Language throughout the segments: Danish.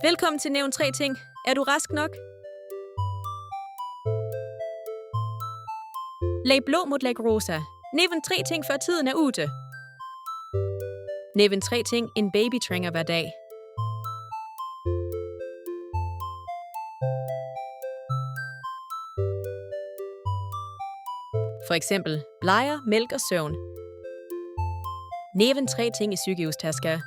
Velkommen til Nævn 3 ting. Er du rask nok? Læg blå mot læg rosa. Nævn 3 ting, før tiden er ute. Nævn 3 ting, en baby trænger hver dag. For eksempel blejer, mælk og søvn. Nævn 3 ting i sygehustasken.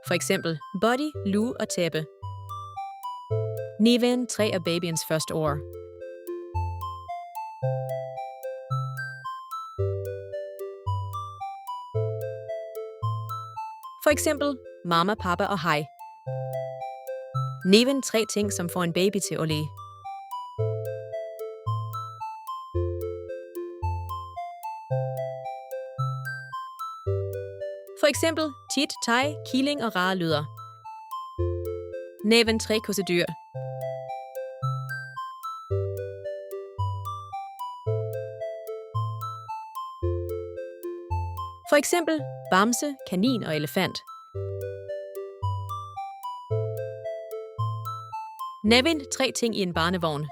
For eksempel body, lue og tæppe. Nævn 3 af babyens første ord. For eksempel mamma, papa og hej. Nævn 3 ting, som får en baby til at le. For eksempel tit, thai, killing og rare lyder. Nævn 3 kossedyr. For eksempel bamse, kanin og elefant. Nævn 3 ting i en barnevogn.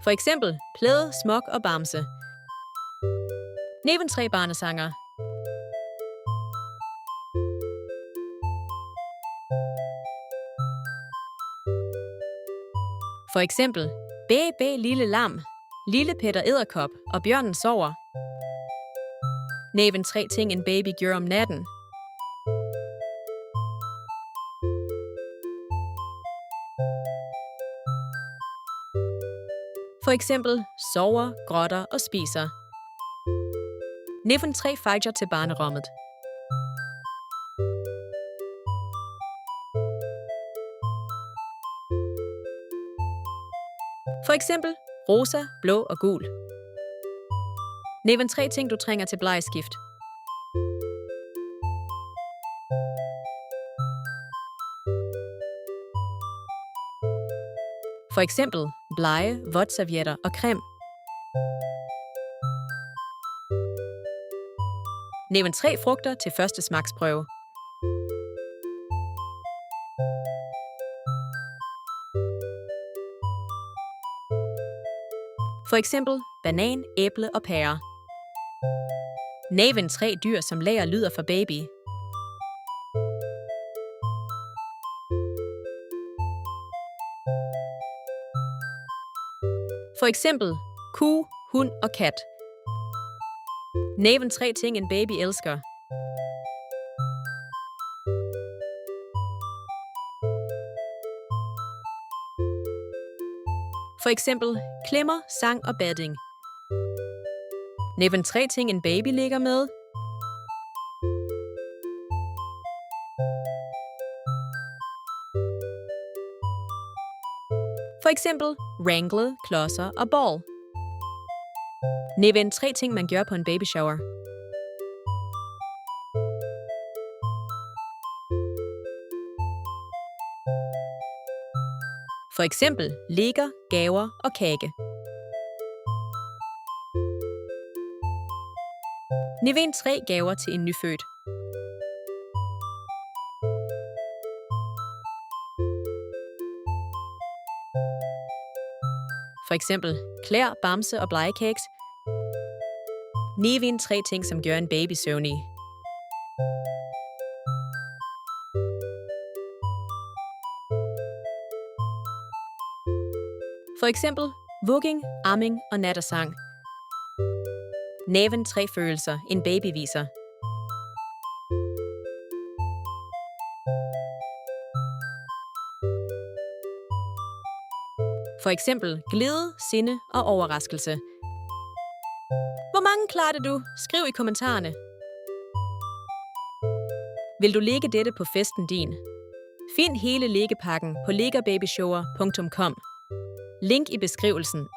For eksempel plæde, smok og bamse. Nævn 3 barnesanger. For eksempel bæ, bæ, lille lam, lille Peter Edderkop og bjørnen sover. Nævn 3 ting, en baby gør om natten. For eksempel sover, grotter og spiser. Nævn 3 fejjer til barnerummet. For eksempel rosa, blå og gul. Nævn 3 ting, du trænger til blejeskift. For eksempel bleje, vådservietter og creme. Nævn 3 frugter til første smagsprøve. For eksempel banan, æble og pære. Nævn 3 dyr, som lærer lyder for baby. For eksempel ku, hund og kat. Nævn 3 ting, en baby elsker. For eksempel klemmer, sang og batting. Nævn 3 ting, en baby ligger med. For eksempel wrangle, klodser og ball. Nævn 3 ting, man gør på en baby shower. For eksempel leker, gaver og kage. Nævn 3 gaver til en nyfødt. For eksempel klæder, bamse og blegekæks. Nævn 3 ting, som gør en baby søvnig. For eksempel vugging, amming og nattersang. Nævn 3 følelser, en baby viser. For eksempel glæde, sinde og overraskelse. Hvor mange klarede du? Skriv i kommentarerne. Vil du lægge dette på festen din? Find hele læggepakken på legerbabyshower.com. Link i beskrivelsen